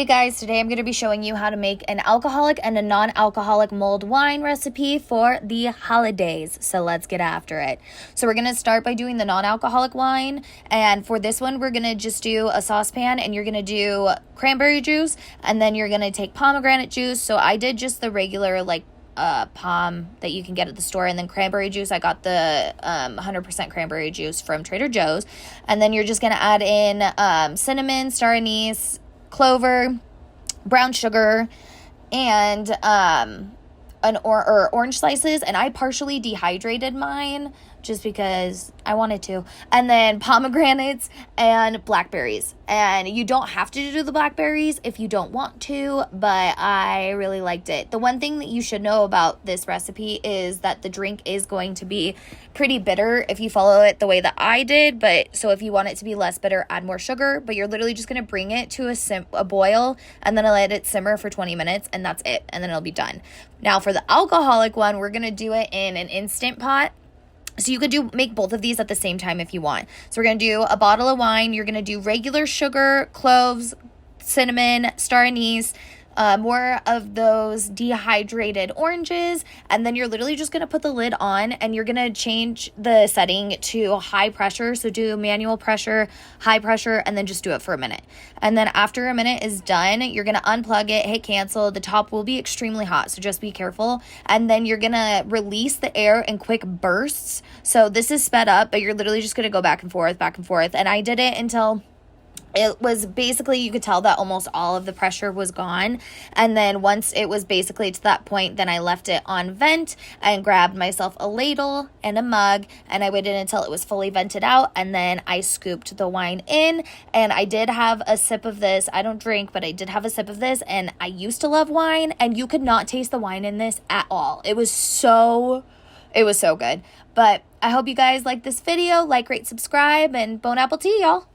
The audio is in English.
Hey guys, today I'm going to be showing you how to make an alcoholic and a non-alcoholic mulled wine recipe for the holidays. So let's get after it. So we're going to start by doing the non-alcoholic wine, and for this one we're going to just do a saucepan, and you're going to do cranberry juice, and then you're going to take pomegranate juice. So I did just the regular pom that you can get at the store, and then cranberry juice, I got the 100% cranberry juice from Trader Joe's. And then you're just going to add in cinnamon, star anise, clover, brown sugar, and orange slices. And I partially dehydrated mine just because I wanted to. And then pomegranates and blackberries. And you don't have to do the blackberries if you don't want to, but I really liked it. The one thing that you should know about this recipe is that the drink is going to be pretty bitter if you follow it the way that I did. But so if you want it to be less bitter, add more sugar. But you're literally just going to bring it to a boil, and then let it simmer for 20 minutes, and that's it. And then it'll be done. Now for the alcoholic one, we're going to do it in an Instant Pot. So you could make both of these at the same time if you want. So we're going to do a bottle of wine. You're going to do regular sugar, cloves, cinnamon, star anise, more of those dehydrated oranges, and then you're literally just going to put the lid on, and you're going to change the setting to high pressure. So do manual pressure, high pressure, and then just do it for a minute. And then after a minute is done, you're going to unplug it, hit cancel. The top will be extremely hot, so just be careful. And then you're going to release the air in quick bursts. So this is sped up, but you're literally just going to go back and forth, back and forth. And I did it until it was basically, you could tell that almost all of the pressure was gone. And then once it was basically to that point, then I left it on vent and grabbed myself a ladle and a mug, and I waited until it was fully vented out, and then I scooped the wine in. And I did have a sip of this. I don't drink, but I did have a sip of this, and I used to love wine, and you could not taste the wine in this at all. It was so good. But I hope you guys like this video. Like, rate, subscribe, and bon appetit, y'all.